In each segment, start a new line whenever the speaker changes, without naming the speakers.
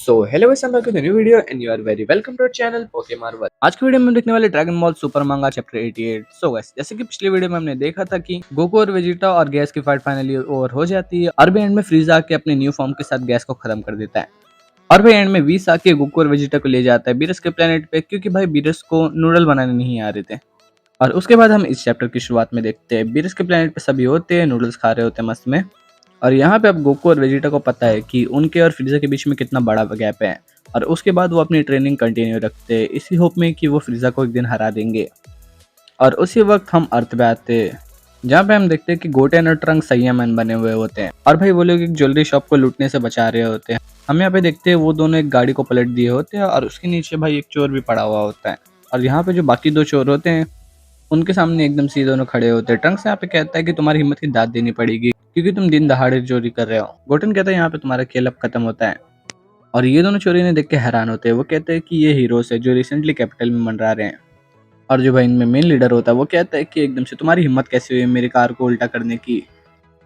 So hello guys, welcome to new video and you are very welcome to our channel Pokemon world. आज की वीडियो में हम देखने वाले dragon ball super manga chapter 88। So guys, जैसे कि पिछली वीडियो में हमने देखा था कि गोकू और वेजिटा और गैस की फाइट फाइनली ओवर हो जाती है और भी एंड में फ्रीजा आके अपने न्यू फॉर्म के साथ गैस को खत्म कर देता है। और भाई एंड में वीस आके गोकू और वेजिटा को ले जाता है बीरस के प्लेनेट पे, क्योंकि भाई बीरस को नूडल बनाने नहीं आ रहे थे। और उसके बाद हम इस चैप्टर की शुरुआत में देखते हैं बीरस के प्लेनेट पे सभी होते हैं, नूडल्स खा रहे होते हैं मस्त में। और यहाँ पे अब गोकू और वेजिटा को पता है कि उनके और फ्रीजा के बीच में कितना बड़ा गैप है। और उसके बाद वो अपनी ट्रेनिंग कंटिन्यू रखते हैं इसी होप में कि वो फ्रीजा को एक दिन हरा देंगे। और उसी वक्त हम अर्थ पे आते हैं, जहाँ पे हम देखते हैं कि गोटेन और ट्रंक सैया मैन बने हुए होते हैं और भाई वो लोग एक ज्वेलरी शॉप को लूटने से बचा रहे होते हैं। हम यहाँ पे देखते हैं वो दोनों एक गाड़ी को पलट दिए होते हैं और उसके नीचे भाई एक चोर भी पड़ा हुआ होता है। और यहाँ पे जो बाकी दो चोर होते हैं उनके सामने एकदम से दोनों खड़े होते हैं। ट्रंक्स यहाँ पे कहता है कि तुम्हारी हिम्मत की दाद देनी पड़ेगी, क्योंकि तुम दिन दहाड़े चोरी कर रहे हो। गोटन कहता है यहाँ पे तुम्हारा खेल अब खत्म होता है। और ये दोनों चोरी ने देख के हैरान होते हैं। वो कहते हैं कि ये हीरोज है जो रिसेंटली कैपिटल में मंडरा रहे हैं। और जो भाई इनमें मेन लीडर होता है वो कहता है कि एकदम से तुम्हारी हिम्मत कैसे हुई मेरी कार को उल्टा करने की,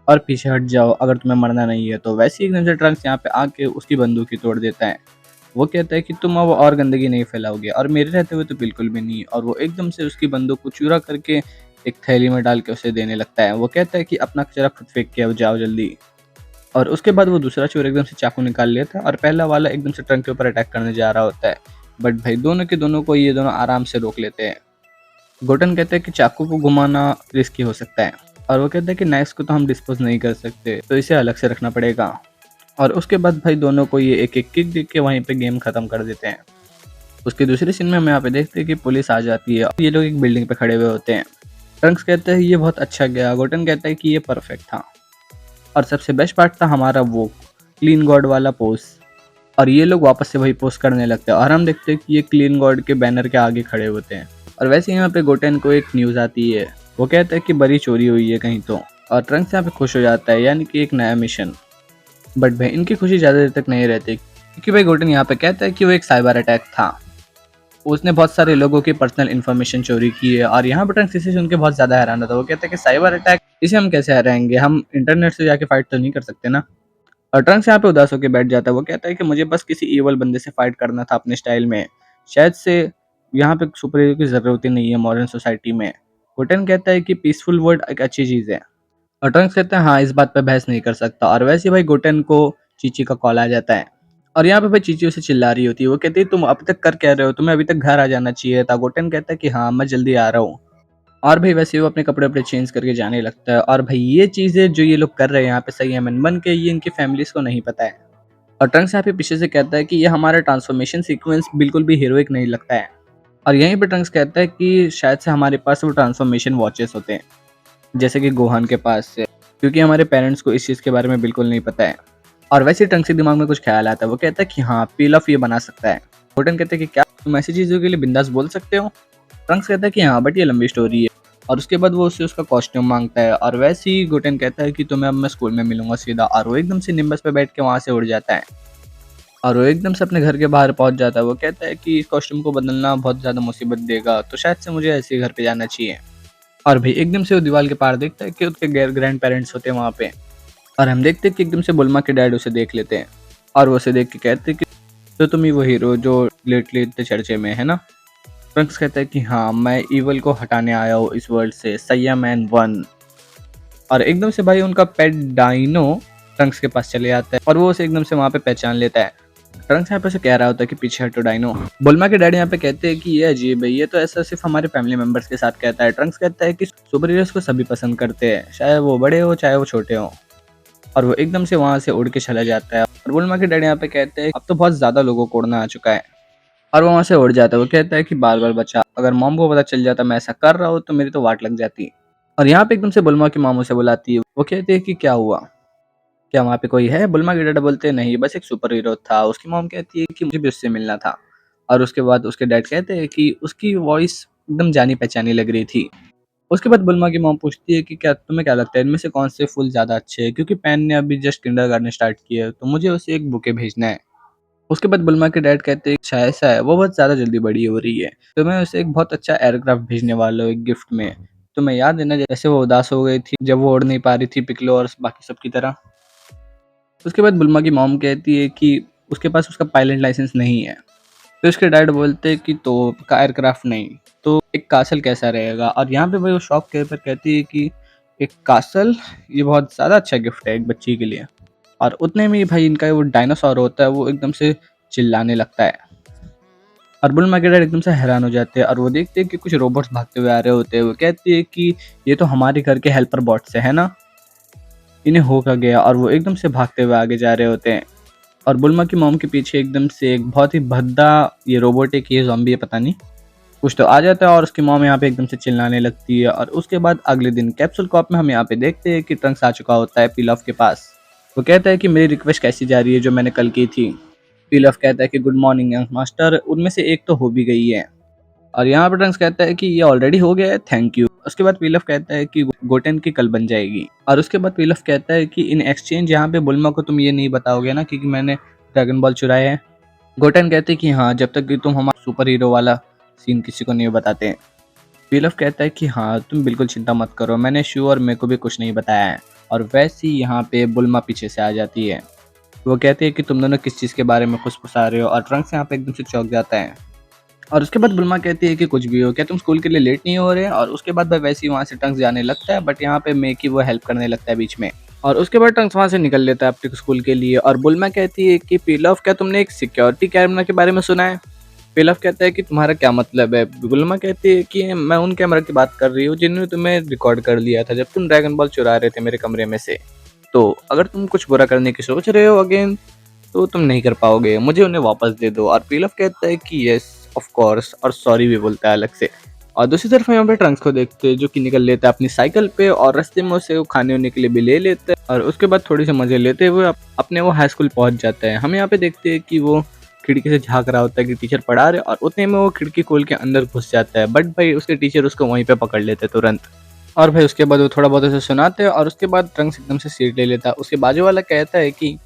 और पीछे हट जाओ अगर तुम्हें मरना नहीं है। तो वैसे ही एकदम से ट्रंक्स यहाँ पे आके उसकी बंदूक ही तोड़ देता है। वो कहता है कि तुम अब और गंदगी नहीं फैलाओगे, और मेरे रहते हुए तो बिल्कुल भी नहीं। और वो एकदम से उसकी बंदूक को चूरा करके एक थैली में डाल के उसे देने लगता है। वो कहता है कि अपना कचरा खुद फेंक के अब जाओ जल्दी। और उसके बाद वो दूसरा चोर एकदम से चाकू निकाल लेता है और पहला वाला एकदम से ट्रंक के ऊपर अटैक करने जा रहा होता है। बट भाई दोनों के दोनों को ये दोनों आराम से रोक लेते हैं। गोटन कहते हैं कि चाकू को घुमाना रिस्की हो सकता है, और वो कहते हैं कि नाइफ्स को तो हम डिस्पोज नहीं कर सकते, तो इसे अलग से रखना पड़ेगा। और उसके बाद भाई दोनों को ये एक एक किक दे के वहीं पे गेम खत्म कर देते हैं। उसके दूसरे सीन में हम यहाँ पे देखते हैं कि पुलिस आ जाती है और ये लोग एक बिल्डिंग पे खड़े हुए होते हैं। ट्रंक्स कहते हैं ये बहुत अच्छा गया। गोटन कहता है कि ये परफेक्ट था, और सबसे बेस्ट पार्ट था हमारा वो क्लीन गॉड वाला पोस्ट। और ये लोग वापस से वही पोस्ट करने लगते हैं और हम देखते हैं कि ये क्लीन गॉड के बैनर के आगे खड़े होते हैं। और वैसे यहाँ पे गोटेन को एक न्यूज़ आती है। वो कहता है कि बड़ी चोरी हुई है कहीं तो, और ट्रंक्स यहाँ पे खुश हो जाता है, यानी कि एक नया मिशन। बट भाई इनकी खुशी ज़्यादा देर तक नहीं रहती, क्योंकि भाई गोटेन यहाँ पे कहता है कि वो एक साइबर अटैक था। उसने बहुत सारे लोगों की पर्सनल इन्फॉर्मेशन चोरी की है। और यहाँ पर ट्रंक्स इसे सुन के बहुत ज़्यादा हैरान होता है। वो कहता है कि साइबर अटैक, इसे हम कैसे हराएंगे, हम इंटरनेट से जाके फाइट तो नहीं कर सकते ना। और ट्रंक्स यहाँ पे उदास होकर बैठ जाता है। वो कहता है कि मुझे बस किसी ईवल बंदे से फाइट करना था अपने स्टाइल में, शायद से यहाँ पे सुपर हीरो की ज़रूरत ही नहीं है मॉडर्न सोसाइटी में। गोटेन कहता है कि पीसफुल वर्ल्ड एक अच्छी चीज़ है, और ट्रंक्स कहते हैं हाँ इस बात पे बहस नहीं कर सकता। और वैसे ही भाई गोटेन को चीची का कॉल आ जाता है, और यहाँ पे भाई चीची उसे चिल्ला रही होती है। वो कहती है तुम अब तक कर क्या रहे हो, तुम्हें अभी तक घर आ जाना चाहिए था। गोटेन कहता है कि हाँ मैं जल्दी आ रहा हूँ। और भाई वैसे ही वो अपने कपड़े वपड़े चेंज करके जाने लगता है। और भाई ये चीज़ें जो ये लोग कर रहे हैं यहाँ पे सही है मन बन के, ये इनकी फैमिलीज को नहीं पता है। और ट्रंक्स यहाँ पे पीछे से कहता है कि ये हमारा ट्रांसफॉर्मेशन सीक्वेंस बिल्कुल भी हीरोइक नहीं लगता है। और यहीं पे ट्रंक्स कहता है कि शायद से हमारे पास वो ट्रांसफॉर्मेशन वॉचेस होते हैं, जैसे कि गोहान के पास से, क्योंकि हमारे पेरेंट्स को इस चीज़ के बारे में बिल्कुल नहीं पता है। और वैसे ही ट्रंक्स के दिमाग में कुछ ख्याल आता है। वो कहता है कि हाँ पील ऑफ ये बना सकता है। गोटन कहते हैं कि क्या तुम ऐसी चीज़ों के लिए बिंदास बोल सकते हो। ट्रंक्स कहता है कि हाँ बट ये लंबी स्टोरी है। और उसके बाद वो उससे उसका कॉस्ट्यूम मांगता है। और वैसे ही गोटेन कहता है कि तुम्हें अब मैं स्कूल में मिलूंगा सीधा। और वो एकदम से निम्बस पे बैठ के वहाँ से उड़ जाता है, और वो एकदम से अपने घर के बाहर पहुंच जाता है। वो कहता है कि इस कॉस्ट्यूम को बदलना बहुत ज़्यादा मुसीबत देगा, तो शायद से मुझे ऐसे ही घर पे जाना चाहिए। और भाई एकदम से वो दीवार के पार देखता है कि उसके ग्रैंड पेरेंट्स होते हैं वहाँ पे। और हम देखते हैं कि एकदम से बुल्मा के डैड उसे देख लेते हैं, और वो उसे देख के कहते हैं कि तो तुम ही वो हीरो जो लेटली इतने चर्चे में है ना। ट्रंक्स कहता है कि हाँ मैं ईवल को हटाने आया हूँ इस वर्ल्ड से, सैया मैन 1। और एकदम से भाई उनका पेट डाइनो ट्रंक्स के पास चले आता है, और वो उसे एकदम से वहाँ पे पहचान लेता है। ट्रंक्स यहाँ पे उसे कह रहा होता है कि पीछे हटो डाइनो। बुल्मा के डैडी यहाँ पे कहते हैं कि ये अजीब है, ये तो ऐसा सिर्फ हमारे फैमिली मेंबर्स के साथ कहता है। ट्रंक्स कहता है कि सुपर हीरोज को सभी पसंद करते हैं, चाहे वो बड़े हो चाहे वो छोटे हो। और वो एकदम से वहाँ से उड़ के चला जाता है। और बुल्मा के डैडी यहाँ पे कहते हैं अब तो बहुत ज्यादा लोगों को उड़ना आ चुका है, और वो वहाँ से उड़ जाता है। वो कहता है कि बार बार बचा, अगर मॉम को पता चल जाता मैं ऐसा कर रहा हूँ तो मेरी तो वाट लग जाती। और यहाँ पे एकदम से बुल्मा की मॉम उसे बुलाती है। वो कहती है कि क्या हुआ, क्या वहाँ पे कोई है। बुल्मा के डैड बोलते हैं नहीं बस एक सुपर हीरो था। उसकी मॉम कहती है कि मुझे भी उससे मिलना था। और उसके बाद उसके डैड कहते हैं कि उसकी वॉइस एकदम जानी पहचानी लग रही थी। उसके बाद बुल्मा की मॉम पूछती है कि क्या तुम्हें क्या लगता है इनमें से कौन से फूल ज़्यादा अच्छे हैं, क्योंकि पैन ने अभी जस्ट किंडरगार्टन स्टार्ट किया है तो मुझे उसे एक बुके भेजना है। उसके बाद बुल्मा के डैड कहते हैं अच्छा ऐसा है, वो बहुत ज़्यादा जल्दी बड़ी हो रही है, तो मैं उसे एक बहुत अच्छा एयरक्राफ्ट भेजने वाला हूँ एक गिफ्ट में। तो मैं याद है ना जैसे वो उदास हो गई थी जब वो उड़ नहीं पा रही थी पिकलो और बाकी सब की तरह। उसके बाद बुल्मा की मॉम कहती है कि उसके पास उसका पायलट लाइसेंस नहीं है। फिर उसके डैड बोलते हैं कि तो का एयरक्राफ्ट नहीं तो एक कासल कैसा रहेगा। और यहाँ पे भाई वो शॉप के ऊपर कहती है कि एक कासल ये बहुत ज़्यादा अच्छा गिफ्ट है एक बच्ची के लिए। और उतने में ही भाई इनका वो डायनासोर होता है वो एकदम से चिल्लाने लगता है। और बुल मार्केटर एकदम से हैरान हो जाते हैं और वो देखते हैं कि कुछ रोबोट्स भागते हुए आ रहे होते हैं। वो कहती है कि ये तो हमारे घर के हेल्पर बॉट्स है ना, इन्हें हो क्या गया। और वो एकदम से भागते हुए आगे जा रहे होते हैं। और बुल्मा की मॉम के पीछे एकदम से एक बहुत ही भद्दा ये रोबोट है कि ये ज़ॉम्बी है पता नहीं कुछ तो आ जाता है। और उसकी मॉम यहाँ पे एकदम से चिल्लाने लगती है। और उसके बाद अगले दिन कैप्सूल कॉप में हम यहाँ पे देखते हैं कि ट्रंक्स आ चुका होता है पीलॉफ के पास। वो कहता है कि मेरी रिक्वेस्ट कैसी जा रही है जो मैंने कल की थी। पीलॉफ कहता है कि गुड मॉर्निंग यंग मास्टर, उनमें से एक तो हो भी गई है। और यहाँ पे ट्रंक्स कहता है कि ये ऑलरेडी हो गया है, थैंक यू। उसके बाद पीलफ कहता है कि गोटेन की कल बन जाएगी। और उसके बाद पीलफ कहता है कि इन एक्सचेंज यहाँ पे बुल्मा को तुम ये नहीं बताओगे ना कि मैंने ड्रैगन बॉल चुराया है। गोटेन कहते हैं कि हाँ, जब तक कि तुम हमारा सुपर हीरो वाला सीन किसी को नहीं बताते हैं। पीलफ कहता है कि हाँ तुम बिल्कुल चिंता मत करो, मैंने शू और मेरे को भी कुछ नहीं बताया है। और वैसे ही यहाँ पे बुल्मा पीछे से आ जाती है। वो कहती है कि तुम दोनों किस चीज़ के बारे में फुसफुसा रहे हो। और ट्रंक्स यहाँ पे एकदम से चौंक जाता है। और उसके बाद बुल्मा कहती है कि कुछ भी हो, क्या तुम स्कूल के लिए लेट नहीं हो रहे। और उसके बाद भाई वैसे ही वहाँ से टंक्स जाने लगता है। बट यहाँ पे मेकी वो हेल्प करने लगता है बीच में। और उसके बाद टंक्स वहाँ से निकल लेता है अपने स्कूल के लिए। और बुल्मा कहती है कि पीलॉफ, क्या तुमने एक सिक्योरिटी कैमरा के बारे में सुना है। पीलॉफ कहता है कि तुम्हारा क्या मतलब है। बुल्मा कहती है कि मैं उन कैमरा की बात कर रही हूँ जिन्होंने तुम्हें रिकॉर्ड कर लिया था जब तुम ड्रैगन बॉल चुरा रहे थे मेरे कमरे में से। तो अगर तुम कुछ बुरा करने की सोच रहे हो अगेन तो तुम नहीं कर पाओगे, मुझे उन्हें वापस दे दो। और पीलफ कहता है कि यस ऑफ कोर्स, और सॉरी भी बोलता है अलग से। और दूसरी तरफ यहाँ पे ट्रंक्स को देखते हैं जो कि निकल लेता है अपनी साइकिल पे। और रास्ते में उसे वो खाने होने के लिए भी ले लेते हैं। और उसके बाद थोड़ी सी मजे लेते हुए अपने वो हाई स्कूल पहुंच जाता है। हम यहाँ पे देखते हैं कि वो खिड़की से झाँक रहा होता है कि टीचर पढ़ा रहे। और उतने में वो खिड़की खोल के अंदर घुस जाता है। बट भाई उसके टीचर उसको वहीं पे पकड़ लेते हैं तुरंत। और भाई उसके बाद वो थोड़ा बहुत उसे सुनाते हैं। और उसके बाद ट्रंक्स एकदम से सीट ले लेता है। उसके बाजू वाला कहता है कि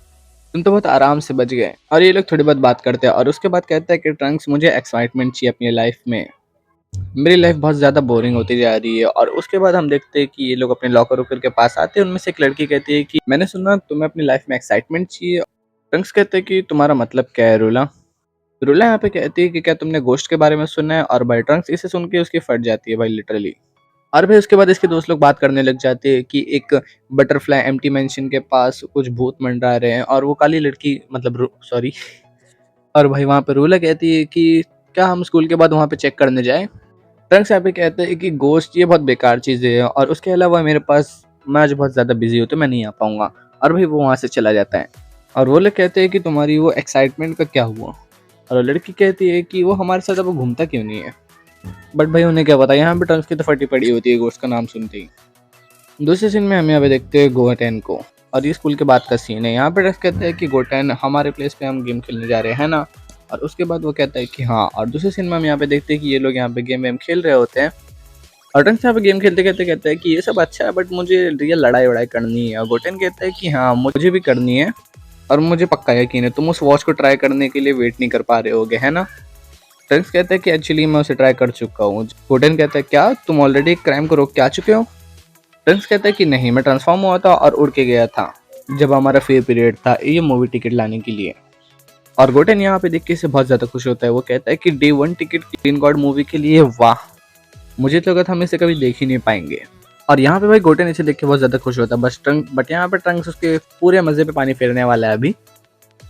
तुम तो बहुत आराम से बच गए। और ये लोग थोड़ी बहुत बात करते हैं। और उसके बाद कहता है कि ट्रंक्स, मुझे एक्साइटमेंट चाहिए अपनी लाइफ में, मेरी लाइफ बहुत ज़्यादा बोरिंग होती जा रही है। और उसके बाद हम देखते हैं कि ये लोग अपने लॉकर वॉकर के पास आते हैं। उनमें से एक लड़की कहती है कि मैंने सुना तुम्हें अपनी लाइफ में एक्साइटमेंट चाहिए। ट्रंक्स कहते हैं कि तुम्हारा मतलब क्या है रूला। रूला यहाँ पे कहती है कि क्या तुमने गोश्त के बारे में सुना है। और भाई ट्रंक्स इसे सुन के उसकी फट जाती है भाई लिटरली। और फिर उसके बाद इसके दोस्त लोग बात करने लग जाते हैं कि एक बटरफ्लाई एम्प्टी मैंशन के पास कुछ भूत मंडरा रहे हैं। और वो काली लड़की मतलब सॉरी। और भाई वहाँ पे रूला कहती है कि क्या हम स्कूल के बाद वहाँ पे चेक करने जाएं। ट्रंक्स यहाँ पे कहते हैं कि गोश्त ये बहुत बेकार चीज़ है और उसके अलावा मेरे पास, मैं आज बहुत ज़्यादा बिजी हूँ तो मैं नहीं आ पाऊंगा। और भाई वो वहाँ से चला जाता है। और वो लोग कहते हैं कि तुम्हारी वो एक्साइटमेंट का क्या हुआ। और वो लड़की कहती है कि वो हमारे साथ अब घूमता क्यों नहीं है। बट भाई उन्हें क्या पता, यहाँ पे ट्रंक्स की तो फटी पड़ी होती है गोश्त का नाम सुनते ही। दूसरे सीन में हम यहाँ पे देखते हैं गोटेन को। और ये स्कूल के बाद का सीन है। यहाँ पे ट्रंक्स कहते हैं कि गोटेन, हमारे प्लेस पे हम गेम खेलने जा रहे हैं ना। और उसके बाद वो कहता है कि हाँ। और दूसरे सीन में हम यहाँ पे देखते हैं कि ये लोग यहाँ पे गेम वेम खेल रहे होते हैं। और ट्रंक्स यहाँ पे गेम खेलते खेलते कहता है कि ये सब अच्छा है बट मुझे रियल लड़ाई वड़ाई करनी है। और गोटेन कहता है कि हाँ मुझे भी करनी है और मुझे पक्का यकीन है तुम उस वॉच को ट्राई करने के लिए वेट नहीं कर पा रहे होगे, है ना। ट्रंक्स कहता है कि एक्चुअली मैं उसे ट्राई कर चुका हूँ। गोटेन कहता है क्या तुम ऑलरेडी एक क्राइम को रोक के आ चुके हो। ट्रंक्स कहता है कि नहीं, मैं ट्रांसफॉर्म हुआ था और उड़ के गया था जब हमारा फ्री पीरियड था ये मूवी टिकट लाने के लिए। और गोटेन यहाँ पे देख के इसे बहुत ज्यादा खुश होता है। वो कहता है कि day 1 ticket green God movie के लिए, वाह, मुझे तो लगा था हम इसे कभी देख ही नहीं पाएंगे। और यहाँ पे भाई गोटेन इसे देख के बहुत ज्यादा खुश होता है। बट यहाँ पे ट्रंक्स उसके पूरे मजे पे पानी फेरने वाला है अभी।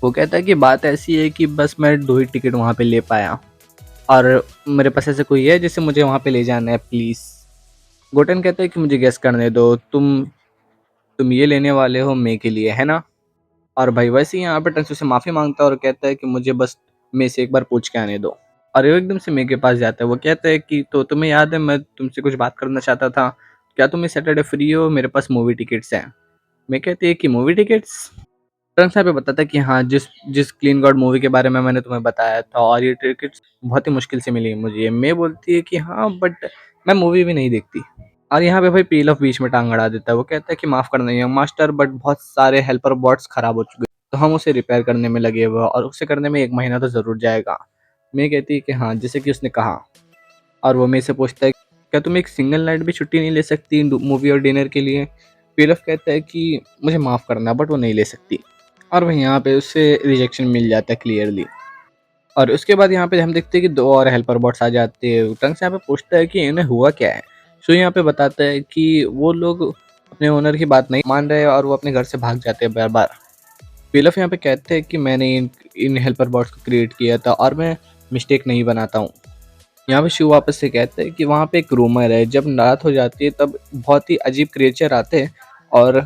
वो कहता है कि बात ऐसी है कि बस मैं 2 ही टिकट वहाँ पे ले पाया और मेरे पास ऐसे कोई है जिसे मुझे वहाँ पे ले जाना है प्लीज। गोटेन कहता है कि मुझे गेस करने दो, तुम ये लेने वाले हो मे के लिए, है ना। और भाई वैसे ही यहाँ पे ट्रंक्स से माफी मांगता है और कहता है कि मुझे बस मे से एक बार पूछ के आने दो। और वो एकदम से मे के पास जाता है। वो कहता है कि तो तुम्हें याद है मैं तुमसे कुछ बात करना चाहता था, क्या तुम इस सैटरडे फ्री हो, मेरे पास मूवी टिकट्स हैं। मैं कहती है कि मूवी टिकट्स। ट्रंक्स यहाँ पे बताता है कि हाँ, जिस जिस क्लीन गॉड मूवी के बारे में मैंने तुम्हें बताया था और ये टिकट्स बहुत ही मुश्किल से मिली मुझे। मैं बोलती है कि हाँ बट मैं मूवी भी नहीं देखती। और यहाँ पे भाई पील ऑफ बीच में टांग अड़ा देता है। वो कहता है कि माफ़ करना यंग मास्टर बट बहुत सारे हेल्पर बॉट्स खराब हो चुके तो हम उसे रिपेयर करने में लगे हुए और उसे करने में 1 महीना तो ज़रूर जाएगा। मैं कहती है कि हाँ, जैसे कि उसने कहा। और वो मेरे से पूछता है क्या तुम एक सिंगल नाइट भी छुट्टी नहीं ले सकती मूवी और डिनर के लिए। पील ऑफ कहता है कि मुझे माफ़ करना बट वो नहीं ले सकती। और वहीं यहाँ पे उससे रिजेक्शन मिल जाता है क्लियरली। और उसके बाद यहाँ पे हम देखते हैं कि 2 और हेल्पर बॉट्स आ जाते हैं। टंक्स यहाँ पे पूछता है कि इन्हें हुआ क्या है? सो यहाँ पे बताता है कि वो लोग अपने ओनर की बात नहीं मान रहे और वो अपने घर से भाग जाते हैं बार-बार। पिलफ यहाँ पे कहते हैं कि मैंने इन इन हेल्पर बॉट्स को क्रिएट किया था और मैं मिस्टेक नहीं बनाता हूँ। यहाँ पे शिव वापस से कहते हैं कि वहाँ पे एक रूमर है, जब रात हो जाती है तब बहुत ही अजीब क्रिएचर आते हैं और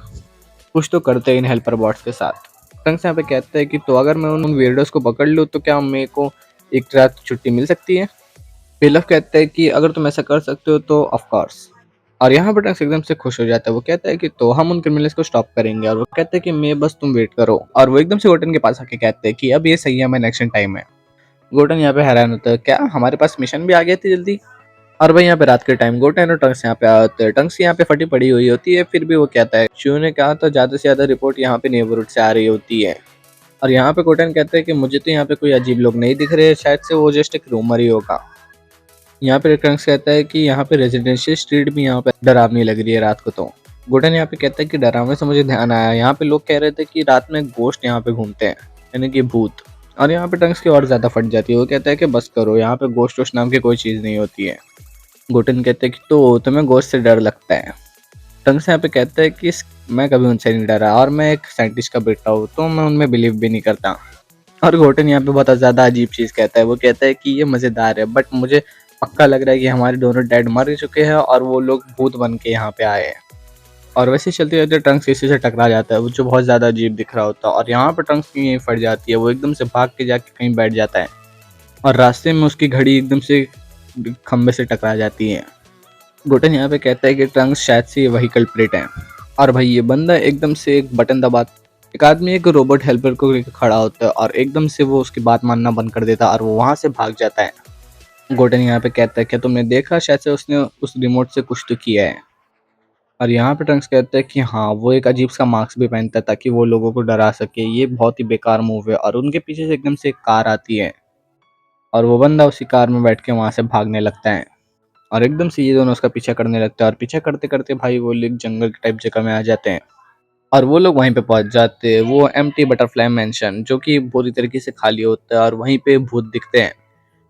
कुछ तो करते हैं इन हेल्पर बॉट्स के साथ। टंक्स यहाँ पे कहते हैं कि तो अगर मैं उन वियर्डोस को पकड़ लूँ तो क्या मेरे को एक रात छुट्टी मिल सकती है? पिलफ कहते हैं कि अगर तुम ऐसा कर सकते हो तो ऑफ कोर्स। और यहाँ पे टंक्स एकदम से खुश हो जाता है। वो कहता है कि तो हम उन क्रिमिनल्स को स्टॉप करेंगे और वो कहते हैं कि मैं बस तुम वेट करो। और वो एकदम से गोटन के पास आके कहते हैं कि अब ये सही है, मैं नेक्स्ट टाइम है। गोटन यहाँ पे हैरान होता है, क्या हमारे पास मिशन भी आ गया थी जल्दी? और भाई यहाँ पे रात के टाइम गोटेन और टंक्स यहाँ पे आते हैं। टंक्स यहाँ पे फटी पड़ी हुई होती है, फिर भी वो कहता है शिव ने कहा तो ज्यादा से ज्यादा रिपोर्ट यहाँ पे नेबरहुड से आ रही होती है। और यहाँ पे गोटेन कहते हैं कि मुझे तो यहाँ पे कोई अजीब लोग नहीं दिख रहे, शायद से वो जस्ट एक रूमर ही होगा। यहाँ पे टंक्स कहता है कि यहाँ पे रेजिडेंशियल स्ट्रीट भी यहाँ पे डरावनी लग रही है रात को। तो गोटेन यहाँ पे कहता है कि डरावने से मुझे ध्यान आया, यहाँ पे लोग कह रहे थे कि रात में गोश्त यहाँ पे घूमते हैं, यानी कि भूत। और यहाँ पे टंक्स की और ज्यादा फट जाती है। वो कहता है कि बस करो, यहाँ पे गोश्त वोश्त नाम की कोई चीज नहीं होती है। गोटेन कहते हैं कि तो तुम्हें गोश्त से डर लगता है? टंग्स यहाँ पे कहता है कि मैं कभी उनसे नहीं डरा और मैं एक साइंटिस्ट का बेटा हूँ तो मैं उनमें बिलीव भी नहीं करता। और गोटेन यहाँ पे बहुत ज़्यादा अजीब चीज़ कहता है। वो कहता है कि ये मज़ेदार है बट मुझे पक्का लग रहा है कि हमारे दोनों डैड मर चुके हैं और वो लोग भूत बन के यहाँ पे आए हैं। और वैसे ही चलते चलते टंग्स किसी से टकरा जाता है, वो जो बहुत ज़्यादा अजीब दिख रहा होता है। और यहाँ पे टंग्स की यहीं फट जाती है, वो एकदम से भाग के जाके कहीं बैठ जाता है और रास्ते में उसकी घड़ी एकदम से खंबे से टकरा जाती है। गोटेन यहाँ पे कहता है कि ट्रंक्स शायद से वही कल्प्रिट है। और भाई ये बंदा एकदम से एक बटन दबा, एक आदमी एक रोबोट हेल्पर को लेकर खड़ा होता है और एकदम से वो उसकी बात मानना बंद कर देता है और वो वहां से भाग जाता है। गोटेन यहाँ पे कहता है क्या तुमने देखा, शायद से उसने उस रिमोट से कुछ तो किया है। और यहाँ पे ट्रंक्स कहता है कि हाँ, वो एक अजीब सा मास्क भी पहनता है ताकि वो लोगों को डरा सके। ये बहुत ही बेकार मूव है। और उनके पीछे से एकदम से एक कार आती है और वो बंदा उसी कार में बैठ के वहां से भागने लगता है। और एकदम से ये दोनों उसका पीछा करने लगते हैं और पीछा करते करते भाई वो लोग जंगल के टाइप जगह में आ जाते हैं और वो लोग वहीं पे पहुंच जाते हैं। वो एम्प्टी बटरफ्लाई मेंशन जो कि पूरी तरीके से खाली होता है और वहीं पे भूत दिखते हैं।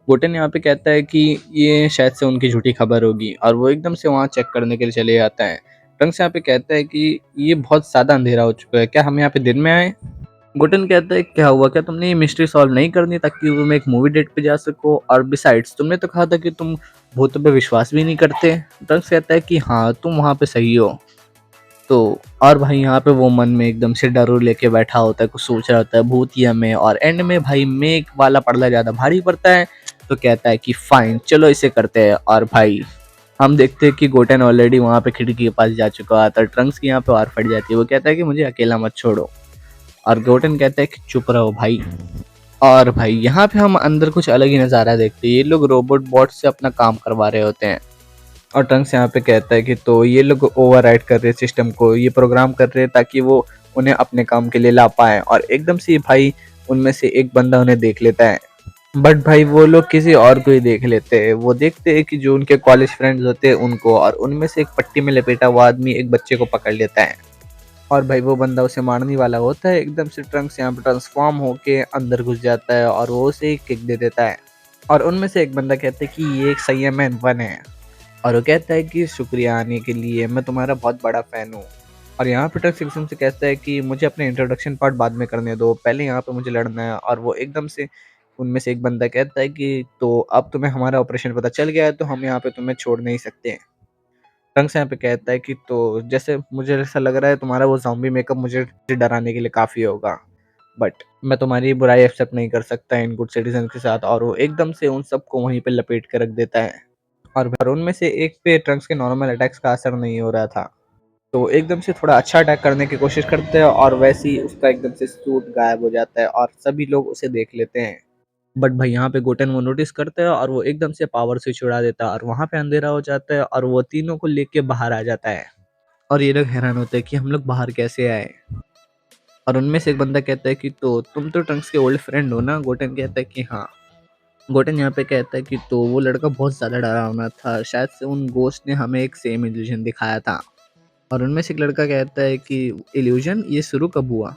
गोटेन यहाँ पे कहता है कि ये शायद से उनकी झूठी खबर होगी और वो एकदम से वहाँ चेक करने के लिए चले जाता है। टंक्स यहाँ पे कहता है कि ये बहुत ज्यादा अंधेरा हो चुका है, क्या हम यहाँ पे दिन में आए? गोटेन कहता है क्या हुआ, क्या तुमने ये मिस्ट्री सॉल्व नहीं करनी ताकि तुम एक मूवी डेट पे जा सको? और बिसाइड्स तुमने तो कहा था कि तुम भूतों पे विश्वास भी नहीं करते। टंक्स कहता है कि हाँ, तुम वहाँ पे सही हो। तो और भाई यहाँ पे वो मन में एकदम से डर लेके बैठा होता है, कुछ सोच रहा होता है भूतिया में। और एंड में भाई मेघ वाला पड़ला ज्यादा भारी पड़ता है तो कहता है कि फाइन चलो इसे करते हैं। और भाई हम देखते हैं कि गोटेन ऑलरेडी वहाँ पे खिड़की के पास जा चुका था। ट्रंक्स की यहाँ पे और फट जाती है। वो कहता है कि मुझे अकेला मत छोड़ो और गोटेन कहता है कि चुप रहो भाई। और भाई यहाँ पे हम अंदर कुछ अलग ही नज़ारा देखते हैं। ये लोग रोबोट बॉट से अपना काम करवा रहे होते हैं और टंक्स यहाँ पे कहता है कि तो ये लोग ओवरराइड कर रहे सिस्टम को, ये प्रोग्राम कर रहे हैं ताकि वो उन्हें अपने काम के लिए ला पाए। और एकदम से भाई उनमें से एक बंदा उन्हें देख लेता है बट भाई वो लोग किसी और को ही देख लेते हैं। वो देखते हैं कि जो उनके कॉलेज फ्रेंड्स होते हैं उनको, और उनमें से एक पट्टी में लपेटा हुआ आदमी एक बच्चे को पकड़ लेता है और भाई वो बंदा उसे मारने वाला होता है। एकदम से ट्रंक्स यहाँ पे ट्रांसफॉर्म होके अंदर घुस जाता है और वो उसे एक किक दे देता है। और उनमें से एक बंदा कहता है कि ये एक संयमन वन है और वो कहता है कि शुक्रिया आने के लिए, मैं तुम्हारा बहुत बड़ा फैन हूँ। और यहाँ पे ट्रक्स एकदम से कहता है कि मुझे अपने इंट्रोडक्शन पार्ट बाद में करने दो, पहले यहाँ पे मुझे लड़ना है। और वो एकदम से उनमें से एक बंदा कहता है कि तो अब तुम्हें हमारा ऑपरेशन पता चल गया है तो हम यहाँ पे तुम्हें छोड़ नहीं सकते। ट्रंक्स यहाँ पे कहता है कि तो जैसे मुझे ऐसा लग रहा है तुम्हारा वो ज़ॉम्बी मेकअप मुझे डराने के लिए काफ़ी होगा, बट मैं तुम्हारी बुराई एक्सेप्ट नहीं कर सकता इन गुड सिटीजन के साथ। और वो एकदम से उन सबको वहीं पे लपेट के रख देता है और उनमें से एक पे ट्रंक्स के नॉर्मल अटैक्स का असर नहीं हो रहा था तो एकदम से थोड़ा अच्छा अटैक करने की कोशिश करते हैं और वैसे ही उसका एकदम से सूट गायब हो जाता है और सभी लोग उसे देख लेते हैं। बट भाई यहाँ पे गोटेन वो नोटिस करता है और वो एकदम से पावर स्विच उड़ा देता है और वहां पे अंधेरा हो जाता है और वो तीनों को लेके बाहर आ जाता है। और ये लोग हैरान होते हैं कि हम लोग बाहर कैसे आए। और उनमें से एक बंदा कहता है कि तो तुम तो ट्रंक्स के ओल्ड फ्रेंड हो ना? गोटेन कहता है कि हाँ। गोटेन यहाँ पे कहता है कि तो वो लड़का बहुत ज़्यादा डरावना था, शायद से उन गोस्ट ने हमें एक सेम इल्यूजन दिखाया था। और उनमें से एक लड़का कहता है कि इल्यूजन ये शुरू कब हुआ?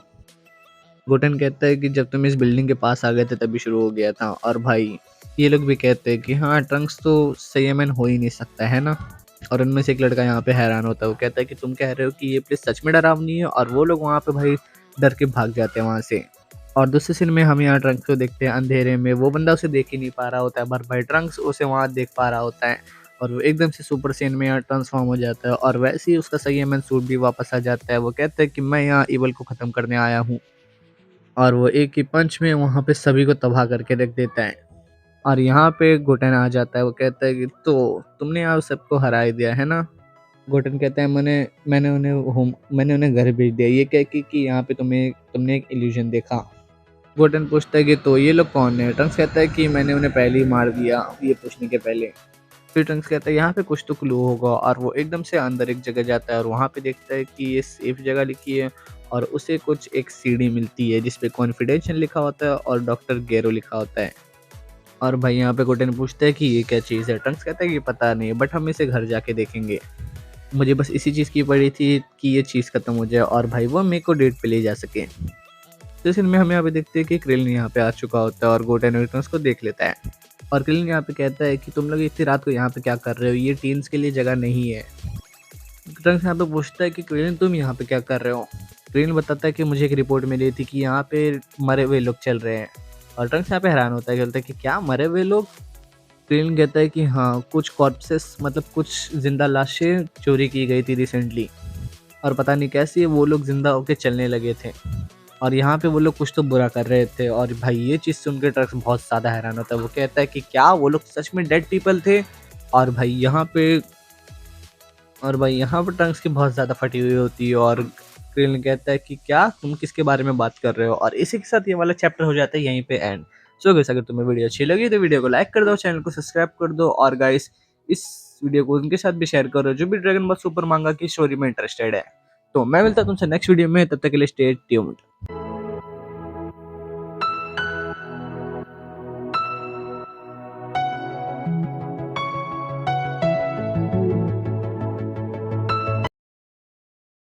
गोटेन कहता है कि जब तुम इस बिल्डिंग के पास आ गए थे तभी शुरू हो गया था। और भाई ये लोग भी कहते हैं कि हाँ, ट्रंक्स तो संयमन हो ही नहीं सकता है ना। और उनमें से एक लड़का यहाँ पे हैरान होता है, वो कहता है कि तुम कह रहे हो कि ये प्लेस सच में डरावनी है, और वो लोग वहाँ पे भाई डर के भाग जाते हैं वहाँ से। और दूसरे सीन में हम यहाँ ट्रंक्स को देखते हैं अंधेरे में, वो बंदा उसे देख ही नहीं पा रहा होता है, पर भाई ट्रंक्स उसे वहाँ देख पा रहा होता है। और वो एकदम से सुपर सीन में यहाँ ट्रांसफॉर्म हो जाता है, और वैसे ही उसका संयमन सूट भी वापस आ जाता है। वो कहता है कि मैं यहाँ इवल को ख़त्म करने आया हूँ, और वो एक ही पंच में वहाँ पे सभी को तबाह करके रख देता है। और यहाँ पे गोटेन आ जाता है, वो कहता है कि तो तुमने यहाँ सबको हरा ही दिया है ना। गोटेन कहता है मैंने उन्हें घर भेज दिया, ये कह के कि यहाँ पे तुमने एक इल्यूजन देखा। गोटेन पूछता है कि तो ये लोग कौन है। ट्रंक्स कहता है कि मैंने उन्हें पहले ही मार दिया ये पूछने के पहले। फिर ट्रंक्स कहता है यहाँ पे कुछ तो क्लू होगा, और वो एकदम से अंदर एक जगह जाता है और वहाँ पे देखता है कि ये सेफ जगह लिखी है, और उसे कुछ एक सीडी मिलती है जिसपे कॉन्फिडेंशियल लिखा होता है और डॉक्टर गेरो लिखा होता है। और भाई यहाँ पे गोटेन पूछता है कि ये क्या चीज़ है। ट्रंक्स कहता है कि पता नहीं, बट हम इसे घर जाके देखेंगे, मुझे बस इसी चीज़ की पड़ी थी कि ये चीज़ खत्म हो जाए और भाई वो मेरे को डेट पे ले जा सके। तो इस में हम यहाँ पे देखते हैं कि क्रिलिन यहाँ पे आ चुका होता है और गोटेन विक्टर्स को देख लेता है। और क्रिलिन यहाँ पे कहता है कि तुम लोग इतनी रात को यहाँ पे क्या कर रहे हो, ये टीन्स के लिए जगह नहीं है। ट्रंक्स यहाँ पे पूछता है कि क्रिलिन तुम यहाँ पे क्या कर रहे हो। क्रिलिन बताता है कि मुझे एक रिपोर्ट मिली थी कि यहाँ पे मरे हुए लोग चल रहे हैं। और ट्रंक्स यहाँ पे हैरान होता है, कहता है कि क्या मरे हुए लोग। क्रिलिन कहता है कि हाँ, कुछ कॉर्पसेस मतलब कुछ जिंदा लाशें चोरी की गई थी रिसेंटली, और पता नहीं कैसे वो लोग जिंदा होके चलने लगे थे, और यहाँ पे वो लोग कुछ तो बुरा कर रहे थे। और भाई ये चीज़ सुन के ट्रक्स बहुत ज़्यादा हैरान होता है, वो कहता है कि क्या वो लोग सच में डेड पीपल थे। और भाई यहाँ पे ट्रंक्स की बहुत ज़्यादा फटी हुई होती है, और क्रिलिन कहता है कि क्या तुम किसके बारे में बात कर रहे हो। और इसी के साथ ये वाला चैप्टर हो जाता है यहीं पे एंड। सो गाइस, अगर तुम्हें वीडियो अच्छी लगी तो वीडियो को लाइक कर दो, चैनल को सब्सक्राइब कर दो, और गाइस इस वीडियो को उनके साथ भी शेयर करो जो भी ड्रैगन बॉल सुपर मांगा की स्टोरी में इंटरेस्टेड है। तो मैं मिलता हूं तुमसे नेक्स्ट वीडियो में, तब तक के लिए स्टे ट्यून्ड।